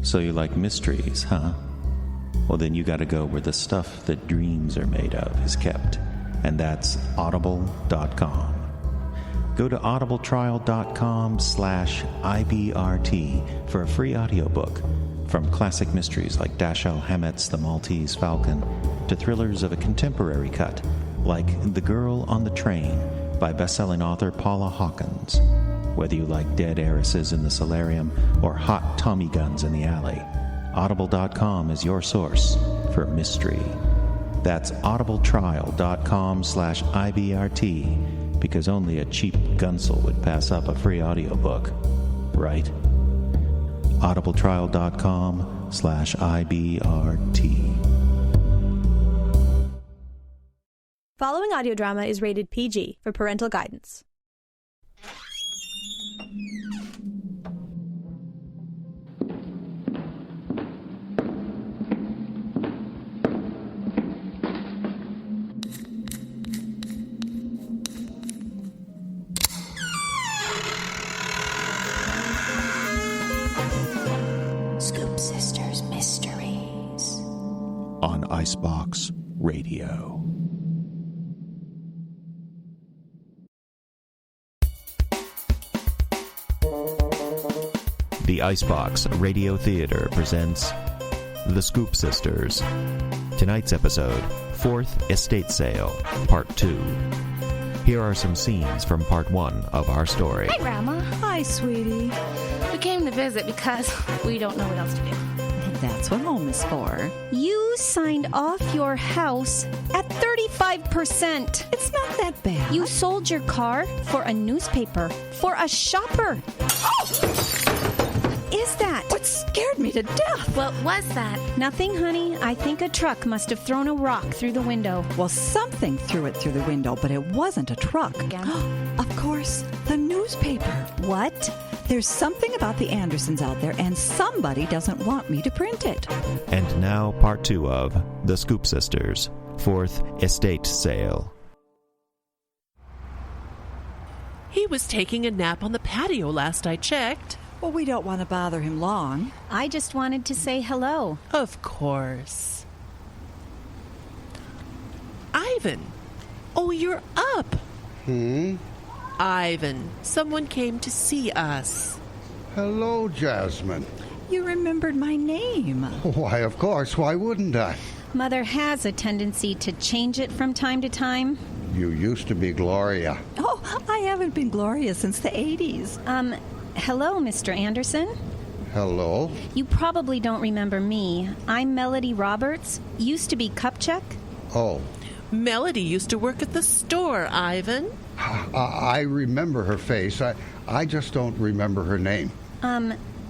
So you like mysteries, huh? Well, then you gotta go where the stuff that dreams are made of is kept, and that's audible.com. Go to audibletrial.com/IBRT for a free audiobook, from classic mysteries like Dashiell Hammett's The Maltese Falcon to thrillers of a contemporary cut like The Girl on the Train by best-selling author Paula Hawkins. Whether you like dead heiresses in the solarium or hot Tommy guns in the alley, audible.com is your source for mystery. That's audibletrial.com/IBRT, because only a cheap gunsel would pass up a free audiobook, right? audibletrial.com/IBRT. Following audio drama is rated PG for parental guidance. Scoop Sisters Mysteries on Icebox Radio. The Icebox Radio Theater presents The Scoop Sisters. Tonight's episode, Fourth Estate Sale, Part 2. Here are some scenes from Part 1 of our story. Hi, Grandma. Hi, sweetie. We came to visit because we don't know what else to do. That's what home is for. You signed off your house at 35%. It's not that bad. You sold your car for a newspaper, for a shopper. Is that? What scared me to death? What was that? Nothing, honey. I think a truck must have thrown a rock through the window. Well, something threw it through the window, but it wasn't a truck. Again? Of course, the newspaper. What? There's something about the Andersons out there, and somebody doesn't want me to print it. And now Part 2 of The Scoop Sisters, Fourth Estate Sale. He was taking a nap on the patio last I checked. Well, we don't want to bother him long. I just wanted to say hello. Of course. Ivan! Oh, you're up! Ivan, someone came to see us. Hello, Jasmine. You remembered my name. Why, of course. Why wouldn't I? Mother has a tendency to change it from time to time. You used to be Gloria. Oh, I haven't been Gloria since the 80s. Hello, Mr. Anderson. Hello. You probably don't remember me. I'm Melody Roberts. Used to be Kupchak. Oh. Melody used to work at the store, Ivan. I remember her face. I just don't remember her name.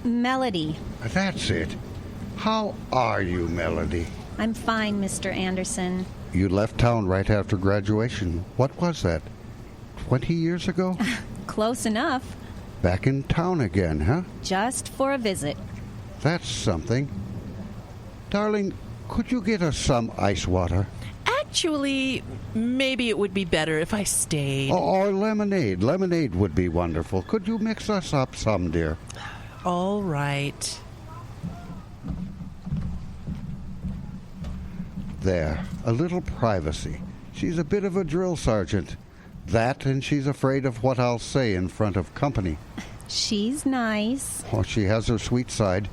Melody. That's it. How are you, Melody? I'm fine, Mr. Anderson. You left town right after graduation. What was that? 20 years ago? Close enough. Back in town again, huh? Just for a visit. That's something. Darling, could you get us some ice water? Actually, maybe it would be better if I stayed. Or lemonade. Lemonade would be wonderful. Could you mix us up some, dear? All right. There, a little privacy. She's a bit of a drill sergeant. That, and she's afraid of what I'll say in front of company. She's nice. Oh, she has her sweet side,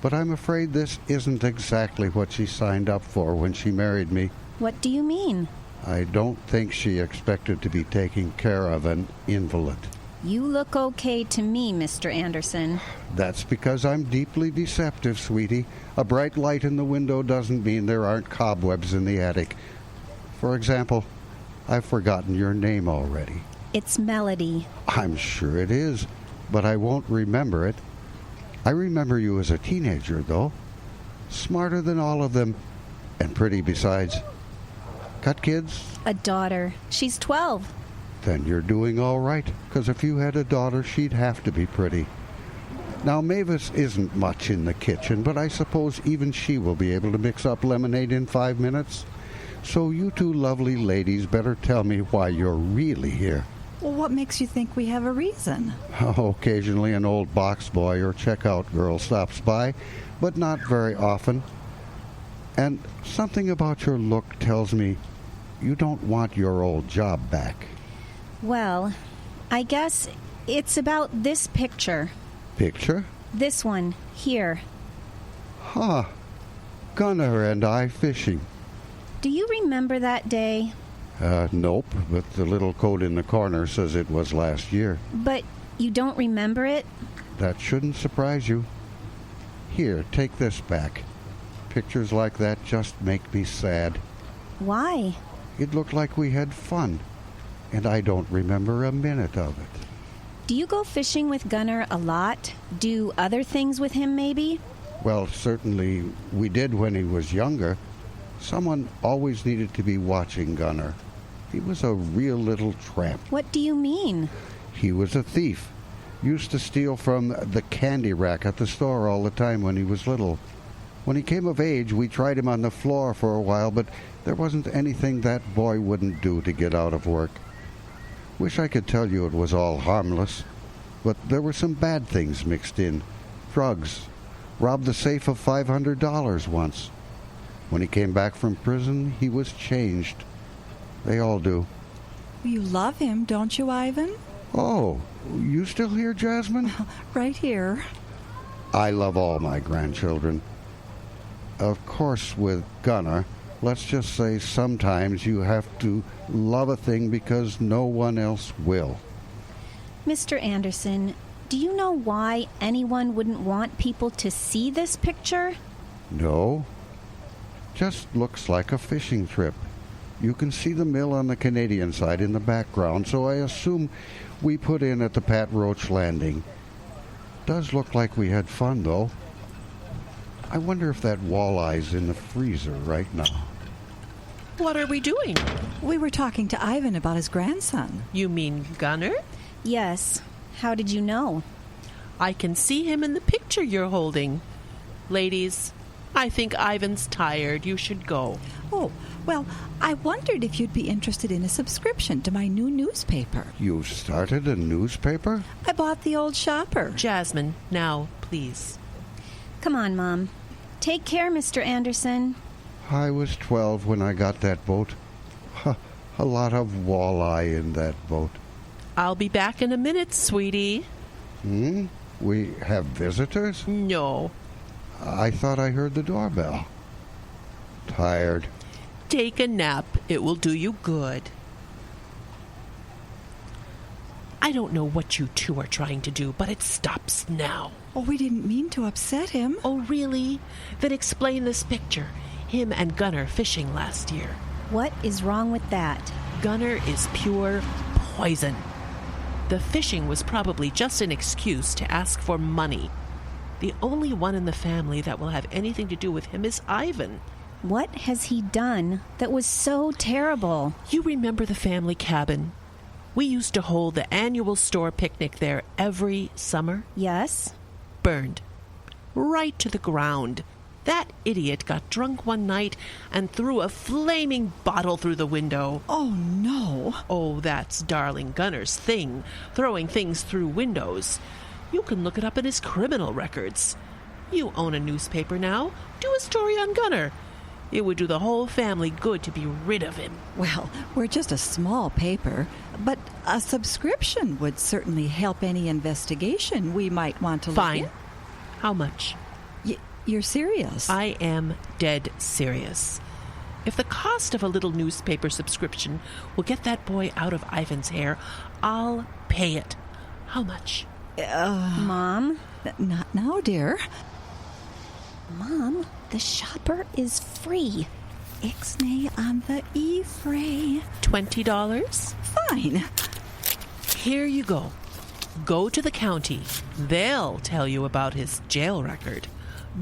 but I'm afraid this isn't exactly what she signed up for when she married me. What do you mean? I don't think she expected to be taking care of an invalid. You look okay to me, Mr. Anderson. That's because I'm deeply deceptive, sweetie. A bright light in the window doesn't mean there aren't cobwebs in the attic. For example, I've forgotten your name already. It's Melody. I'm sure it is, but I won't remember it. I remember you as a teenager, though. Smarter than all of them, and pretty besides. Got kids? A daughter. She's 12. Then you're doing all right, because if you had a daughter, she'd have to be pretty. Now, Mavis isn't much in the kitchen, but I suppose even she will be able to mix up lemonade in 5 minutes. So you two lovely ladies better tell me why you're really here. Well, what makes you think we have a reason? Oh, occasionally an old box boy or checkout girl stops by, but not very often. And something about your look tells me you don't want your old job back. Well, I guess it's about this picture. Picture? This one, here. Huh. Gunnar and I fishing. Do you remember that day? Nope, but the little code in the corner says it was last year. But you don't remember it? That shouldn't surprise you. Here, take this back. Pictures like that just make me sad. Why? It looked like we had fun, and I don't remember a minute of it. Do you go fishing with Gunnar a lot? Do other things with him, maybe? Well, certainly we did when he was younger. Someone always needed to be watching Gunnar. He was a real little tramp. What do you mean? He was a thief. Used to steal from the candy rack at the store all the time when he was little. When he came of age, we tried him on the floor for a while, but there wasn't anything that boy wouldn't do to get out of work. Wish I could tell you it was all harmless, but there were some bad things mixed in. Drugs. Robbed the safe of $500 once. When he came back from prison, he was changed. They all do. You love him, don't you, Ivan? Oh, you still here, Jasmine? Right here. I love all my grandchildren. Of course, with Gunnar, let's just say sometimes you have to love a thing because no one else will. Mr. Anderson, do you know why anyone wouldn't want people to see this picture? No. Just looks like a fishing trip. You can see the mill on the Canadian side in the background, so I assume we put in at the Pat Roach Landing. Does look like we had fun, though. I wonder if that walleye's in the freezer right now. What are we doing? We were talking to Ivan about his grandson. You mean Gunnar? Yes. How did you know? I can see him in the picture you're holding. Ladies, I think Ivan's tired. You should go. Oh, well, I wondered if you'd be interested in a subscription to my new newspaper. You started a newspaper? I bought the Old Shopper. Jasmine, now, please. Come on, Mom. Take care, Mr. Anderson. I was 12 when I got that boat. A lot of walleye in that boat. I'll be back in a minute, sweetie. We have visitors? No. I thought I heard the doorbell. Tired. Take a nap. It will do you good. I don't know what you two are trying to do, but it stops now. Oh, we didn't mean to upset him. Oh, really? Then explain this picture. Him and Gunnar fishing last year. What is wrong with that? Gunnar is pure poison. The fishing was probably just an excuse to ask for money. The only one in the family that will have anything to do with him is Ivan. What has he done that was so terrible? You remember the family cabin? We used to hold the annual store picnic there every summer. Yes? Burned. Right to the ground. That idiot got drunk one night and threw a flaming bottle through the window. Oh, no. Oh, that's darling Gunnar's thing, throwing things through windows. You can look it up in his criminal records. You own a newspaper now. Do a story on Gunnar. It would do the whole family good to be rid of him. Well, we're just a small paper, but a subscription would certainly help any investigation we might want to look Fine. in. How much? You're serious? I am dead serious. If the cost of a little newspaper subscription will get that boy out of Ivan's hair, I'll pay it. How much? Mom? Not now, dear. Mom, the shopper is free. Ixnay on the e-fray. $20? Fine. Here you go. Go to the county. They'll tell you about his jail record.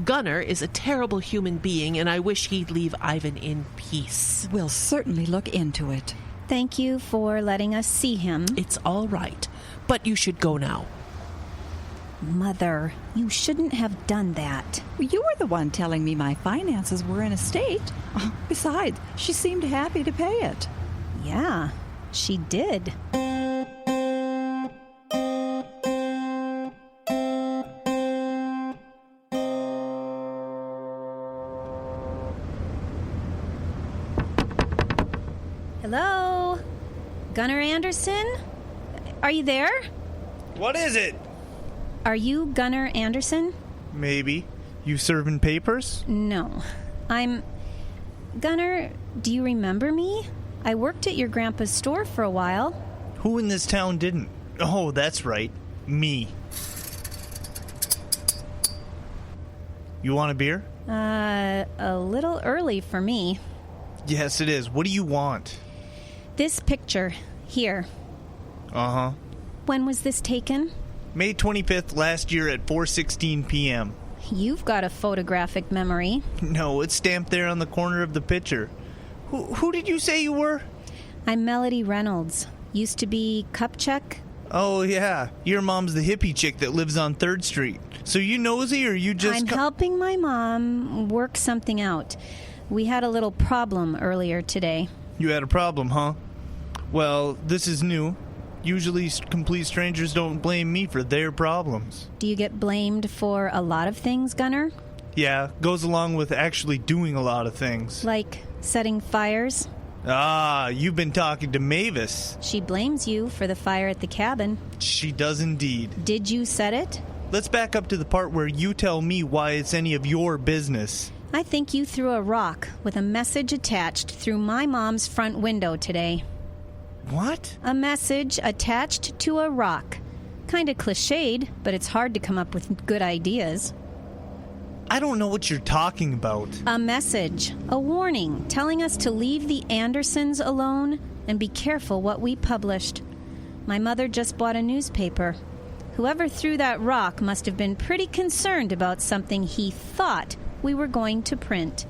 Gunnar is a terrible human being, and I wish he'd leave Ivan in peace. We'll certainly look into it. Thank you for letting us see him. It's all right, but you should go now. Mother, you shouldn't have done that. You were the one telling me my finances were in a state. Besides, she seemed happy to pay it. Yeah, she did. Gunnar Anderson? Are you there? What is it? Are you Gunnar Anderson? Maybe. You serving papers? No. Gunnar, do you remember me? I worked at your grandpa's store for a while. Who in this town didn't? Oh, that's right. Me. You want a beer? A little early for me. Yes, it is. What do you want? This picture, here. Uh-huh. When was this taken? May 25th last year at 4:16 p.m. You've got a photographic memory. No, it's stamped there on the corner of the picture. Who did you say you were? I'm Melody Reynolds. Used to be Kupchak. Oh, yeah. Your mom's the hippie chick that lives on 3rd Street. So you nosy or you just... I'm helping my mom work something out. We had a little problem earlier today. You had a problem, huh? Well, this is new. Usually complete strangers don't blame me for their problems. Do you get blamed for a lot of things, Gunnar? Yeah, goes along with actually doing a lot of things. Like setting fires? Ah, you've been talking to Mavis. She blames you for the fire at the cabin. She does indeed. Did you set it? Let's back up to the part where you tell me why it's any of your business. I think you threw a rock with a message attached through my mom's front window today. What? A message attached to a rock. Kinda cliched, but it's hard to come up with good ideas. I don't know what you're talking about. A message, a warning, telling us to leave the Andersons alone and be careful what we published. My mother just bought a newspaper. Whoever threw that rock must have been pretty concerned about something he thought we were going to print.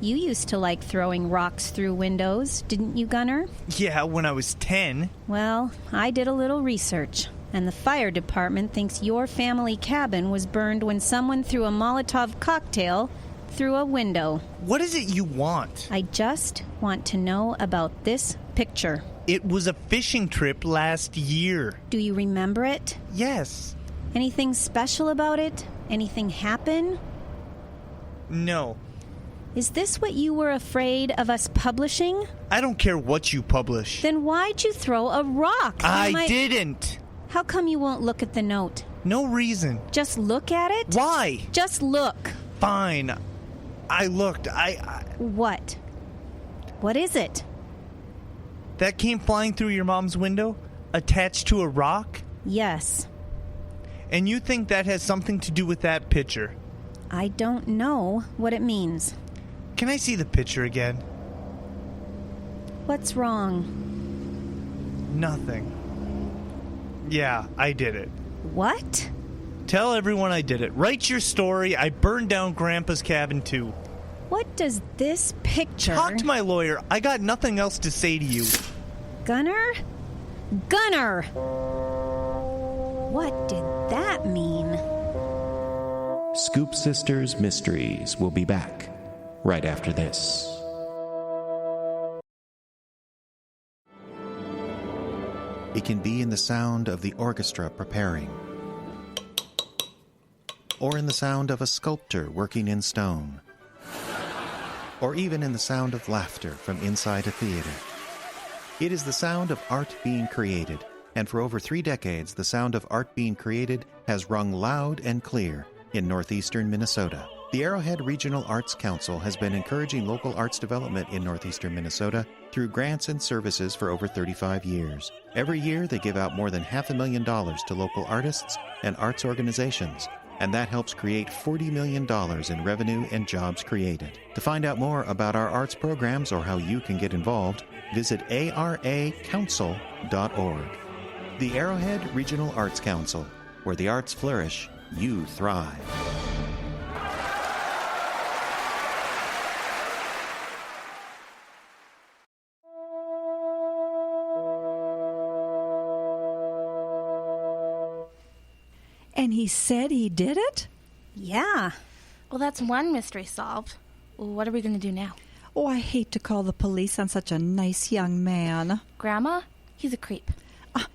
You used to like throwing rocks through windows, didn't you, Gunnar? Yeah, when I was 10. Well, I did a little research, and the fire department thinks your family cabin was burned when someone threw a Molotov cocktail through a window. What is it you want? I just want to know about this picture. It was a fishing trip last year. Do you remember it? Yes. Anything special about it? Anything happen? No. Is this what you were afraid of us publishing? I don't care what you publish. Then why'd you throw a rock? I didn't. How come you won't look at the note? No reason. Just look at it? Why? Just look. Fine. I looked. What? What is it? That came flying through your mom's window? Attached to a rock? Yes. And you think that has something to do with that picture? I don't know what it means. Can I see the picture again? What's wrong? Nothing. Yeah, I did it. What? Tell everyone I did it. Write your story. I burned down Grandpa's cabin too. What does this picture... Talk to my lawyer. I got nothing else to say to you. Gunnar? Gunnar! What did that mean? Scoop Sisters Mysteries will be back right after this. It can be in the sound of the orchestra preparing, or in the sound of a sculptor working in stone, or even in the sound of laughter from inside a theater. It is the sound of art being created, and for over 3 decades, the sound of art being created has rung loud and clear in northeastern Minnesota. The Arrowhead Regional Arts Council has been encouraging local arts development in northeastern Minnesota through grants and services for over 35 years. Every year, they give out more than $500,000 to local artists and arts organizations, and that helps create $40 million in revenue and jobs created. To find out more about our arts programs or how you can get involved, visit aracouncil.org. The Arrowhead Regional Arts Council, where the arts flourish, you thrive. And he said he did it? Yeah. Well, that's one mystery solved. What are we going to do now? Oh, I hate to call the police on such a nice young man. Grandma? He's a creep.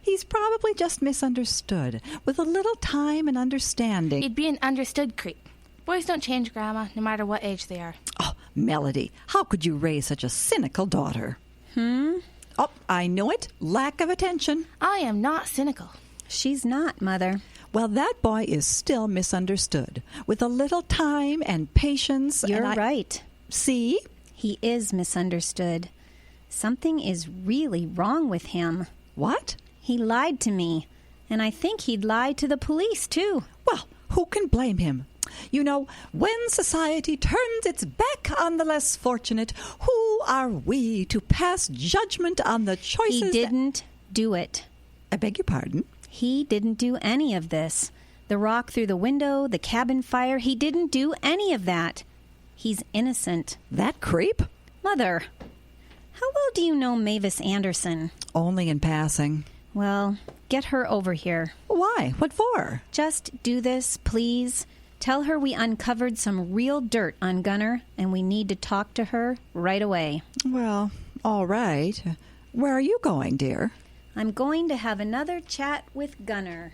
He's probably just misunderstood. With a little time and understanding. He'd be an understood creep. Boys don't change, Grandma, no matter what age they are. Oh, Melody, how could you raise such a cynical daughter? Oh, I know it. Lack of attention. I am not cynical. She's not, Mother. Well, that boy is still misunderstood. With a little time and patience... You're and right. See? He is misunderstood. Something is really wrong with him. What? He lied to me, and I think he'd lie to the police, too. Well, who can blame him? You know, when society turns its back on the less fortunate, who are we to pass judgment on the choices? He didn't do it. I beg your pardon? He didn't do any of this. The rock through the window, the cabin fire, he didn't do any of that. He's innocent. That creep? Mother, how well do you know Mavis Anderson? Only in passing. Well, get her over here. Why? What for? Just do this, please. Tell her we uncovered some real dirt on Gunner, and we need to talk to her right away. Well, all right. Where are you going, dear? I'm going to have another chat with Gunner.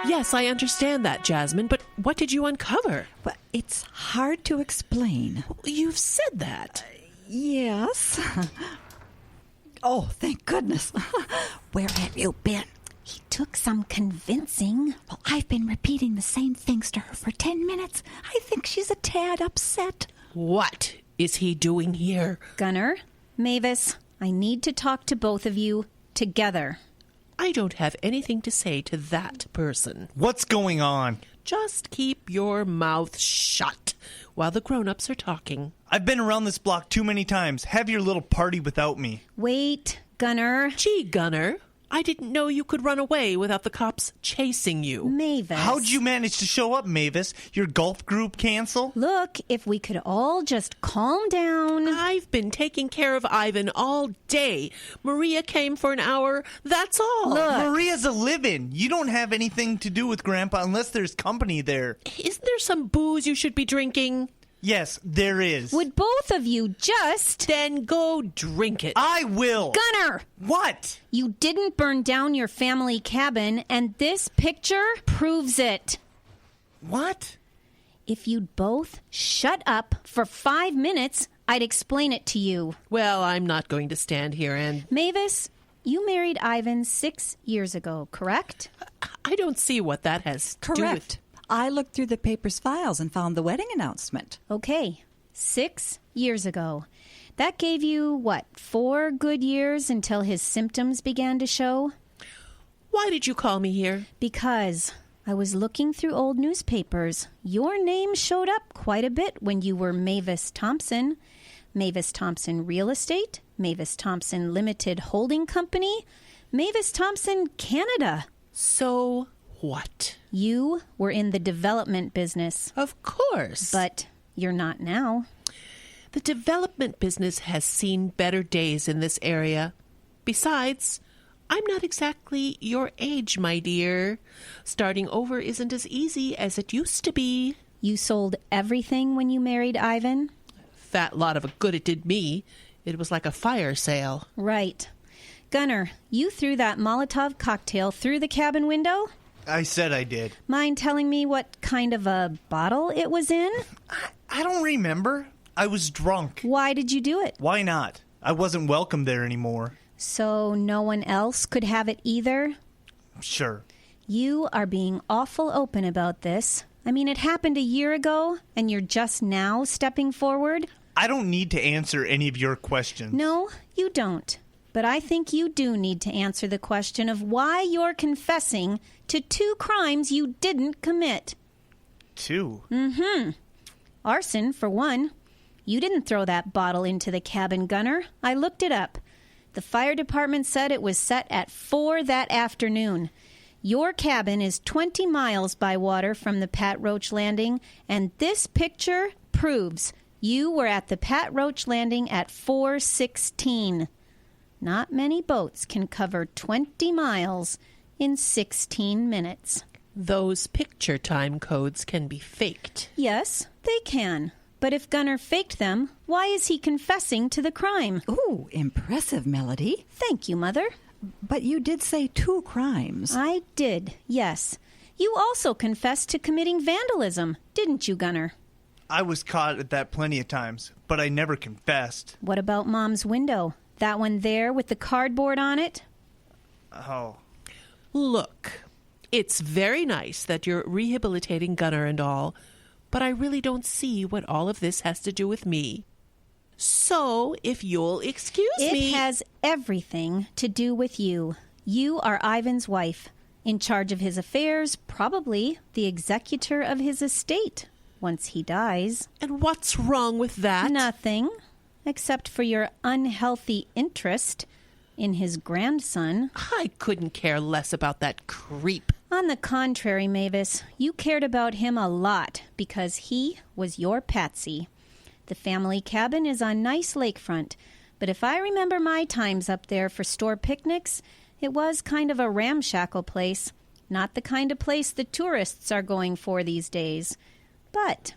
Yes, I understand that, Jasmine, but what did you uncover? Well, it's hard to explain. You've said that. Yes. Oh, thank goodness. Where have you been? He took some convincing. Well, I've been repeating the same things to her for 10 minutes. I think she's a tad upset. What is he doing here? Gunner, Mavis, I need to talk to both of you together. I don't have anything to say to that person. What's going on? Just keep your mouth shut while the grown-ups are talking. I've been around this block too many times. Have your little party without me. Wait, Gunner. Gee, Gunner, I didn't know you could run away without the cops chasing you. Mavis. How'd you manage to show up, Mavis? Your golf group cancel? Look, if we could all just calm down. I've been taking care of Ivan all day. Maria came for an hour. That's all. Look. Maria's a live-in. You don't have anything to do with Grandpa unless there's company there. Isn't there some booze you should be drinking? Yes, there is. Would both of you just... Then go drink it. I will. Gunner! What? You didn't burn down your family cabin, and this picture proves it. What? If you'd both shut up for 5 minutes, I'd explain it to you. Well, I'm not going to stand here and... Mavis, you married Ivan 6 years ago, correct? I don't see what that has to do with... Correct. I looked through the paper's files and found the wedding announcement. Okay, 6 years ago. That gave you, what, 4 good years until his symptoms began to show? Why did you call me here? Because I was looking through old newspapers. Your name showed up quite a bit when you were Mavis Thompson. Mavis Thompson Real Estate, Mavis Thompson Limited Holding Company, Mavis Thompson Canada. So what? You were in the development business. Of course. But you're not now. The development business has seen better days in this area. Besides, I'm not exactly your age, my dear. Starting over isn't as easy as it used to be. You sold everything when you married Ivan? Fat lot of a good it did me. It was like a fire sale. Right. Gunner, you threw that Molotov cocktail through the cabin window? I said I did. Mind telling me what kind of a bottle it was in? I don't remember. I was drunk. Why did you do it? Why not? I wasn't welcome there anymore. So no one else could have it either? Sure. You are being awful open about this. I mean, it happened a year ago, and you're just now stepping forward? I don't need to answer any of your questions. No, you don't. But I think you do need to answer the question of why you're confessing to 2 crimes you didn't commit. 2? Mm-hmm. Arson, for one. You didn't throw that bottle into the cabin, Gunner. I looked it up. The fire department said it was set at 4 that afternoon. Your cabin is 20 miles by water from the Pat Roach Landing, and this picture proves you were at the Pat Roach Landing at 4:16. Not many boats can cover 20 miles in 16 minutes. Those picture time codes can be faked. Yes, they can. But if Gunner faked them, why is he confessing to the crime? Ooh, impressive, Melody. Thank you, Mother. But you did say 2 crimes. I did, yes. You also confessed to committing vandalism, didn't you, Gunner? I was caught at that plenty of times, but I never confessed. What about Mom's window? That one there with the cardboard on it? Oh. Look, it's very nice that you're rehabilitating Gunner and all, but I really don't see what all of this has to do with me. So, if you'll excuse me... It has everything to do with you. You are Ivan's wife, in charge of his affairs, probably the executor of his estate once he dies. And what's wrong with that? Nothing, except for your unhealthy interest in his grandson. I couldn't care less about that creep. On the contrary, Mavis, you cared about him a lot because he was your patsy. The family cabin is on nice lakefront, but if I remember my times up there for store picnics, it was kind of a ramshackle place, not the kind of place the tourists are going for these days. But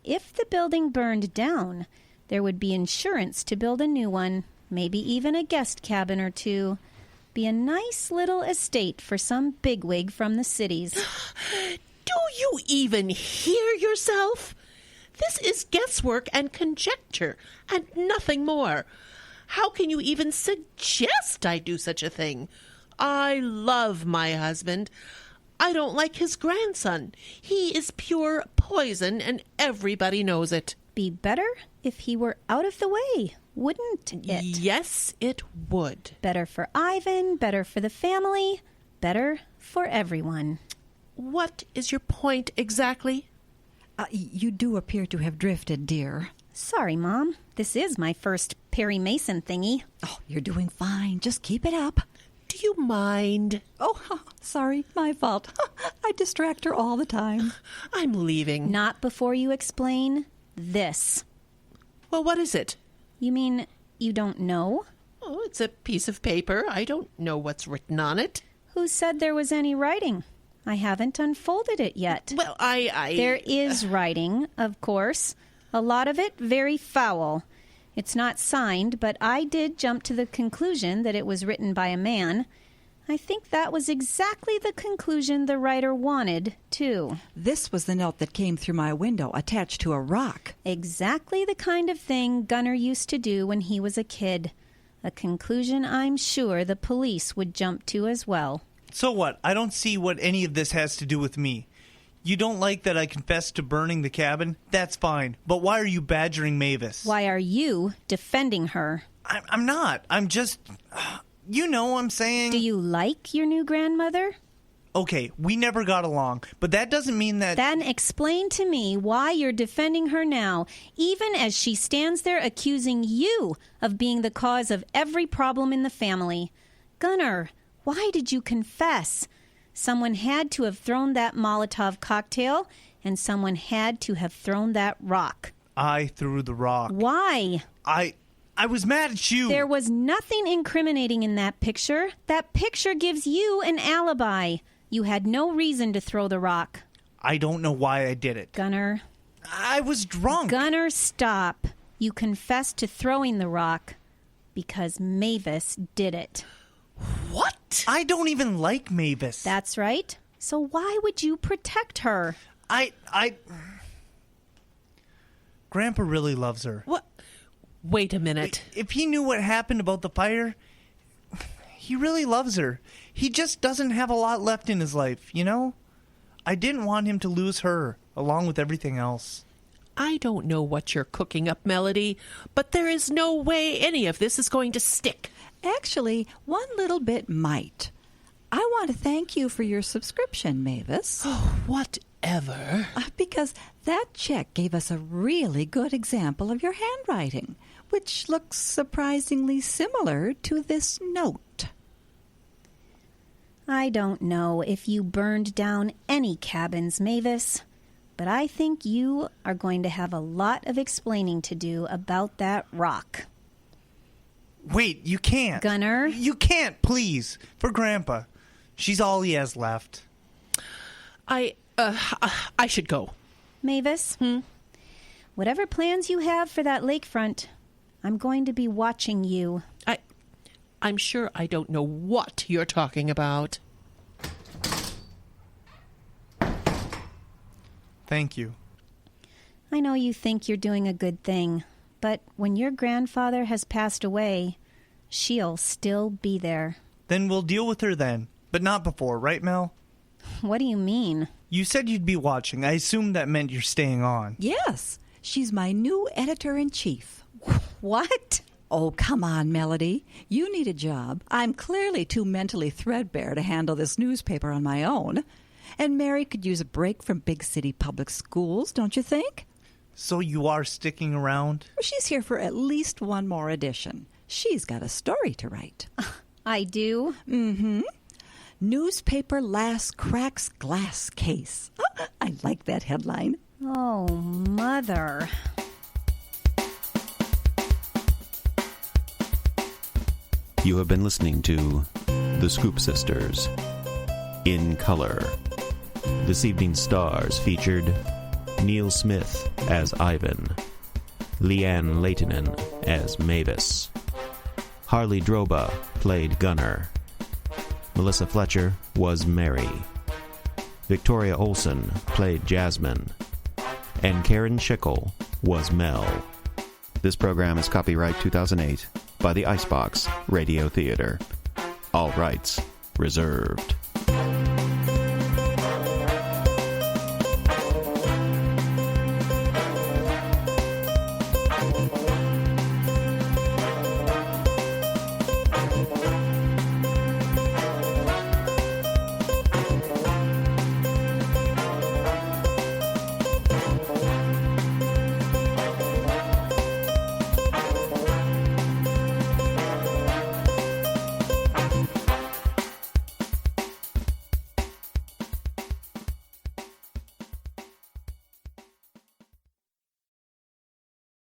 if the building burned down, there would be insurance to build a new one, maybe even a guest cabin or two. Be a nice little estate for some bigwig from the cities. Do you even hear yourself? This is guesswork and conjecture, and nothing more. How can you even suggest I do such a thing? I love my husband. I don't like his grandson. He is pure poison, and everybody knows it. Be better if he were out of the way, wouldn't it? Yes, it would. Better for Ivan, better for the family, better for everyone. What is your point exactly? You do appear to have drifted, dear. Sorry, Mom. This is my first Perry Mason thingy. Oh, you're doing fine. Just keep it up. Do you mind? Oh, sorry. My fault. I distract her all the time. I'm leaving. Not before you explain this. Well, what is it? You mean you don't know? Oh, it's a piece of paper. I don't know what's written on it. Who said there was any writing? I haven't unfolded it yet. Well, There is writing, of course. A lot of it very foul. It's not signed, but I did jump to the conclusion that it was written by a man. I think that was exactly the conclusion the writer wanted, too. This was the note that came through my window, attached to a rock. Exactly the kind of thing Gunner used to do when he was a kid. A conclusion I'm sure the police would jump to as well. So what? I don't see what any of this has to do with me. You don't like that I confessed to burning the cabin? That's fine. But why are you badgering Mavis? Why are you defending her? I'm not. I'm just... You know what I'm saying? Do you like your new grandmother? Okay, we never got along, but that doesn't mean that... Then explain to me why you're defending her now, even as she stands there accusing you of being the cause of every problem in the family. Gunner, why did you confess? Someone had to have thrown that Molotov cocktail, and someone had to have thrown that rock. I threw the rock. Why? I was mad at you. There was nothing incriminating in that picture. That picture gives you an alibi. You had no reason to throw the rock. I don't know why I did it. Gunner. I was drunk. Gunner, stop. You confessed to throwing the rock because Mavis did it. What? I don't even like Mavis. That's right. So why would you protect her? Grandpa really loves her. What? Wait a minute. If he knew what happened about the fire, he really loves her. He just doesn't have a lot left in his life, you know? I didn't want him to lose her, along with everything else. I don't know what you're cooking up, Melody, but there is no way any of this is going to stick. Actually, one little bit might. I want to thank you for your subscription, Mavis. Oh, whatever. Because that check gave us a really good example of your handwriting, which looks surprisingly similar to this note. I don't know if you burned down any cabins, Mavis, but I think you are going to have a lot of explaining to do about that rock. Wait, you can't. Gunner? You can't, please. For Grandpa. She's all he has left. I should go. Mavis? Whatever plans you have for that lakefront, I'm going to be watching you. I'm sure I don't know what you're talking about. Thank you. I know you think you're doing a good thing, but when your grandfather has passed away, she'll still be there. Then we'll deal with her then, but not before, right, Mel? What do you mean? You said you'd be watching. I assumed that meant you're staying on. Yes, she's my new editor-in-chief. What? Oh, come on, Melody. You need a job. I'm clearly too mentally threadbare to handle this newspaper on my own. And Mary could use a break from big city public schools, don't you think? So you are sticking around? She's here for at least one more edition. She's got a story to write. I do? Mm-hmm. Newspaper Last Cracks Glass Case. I like that headline. Oh, Mother. You have been listening to The Scoop Sisters, in color. This evening's stars featured Neil Smith as Ivan, Leanne Leitonen as Mavis, Harley Droba played Gunner, Melissa Fletcher was Mary, Victoria Olson played Jasmine, and Karen Schickel was Mel. This program is copyright 2008 by the Icebox Radio Theater. All rights reserved.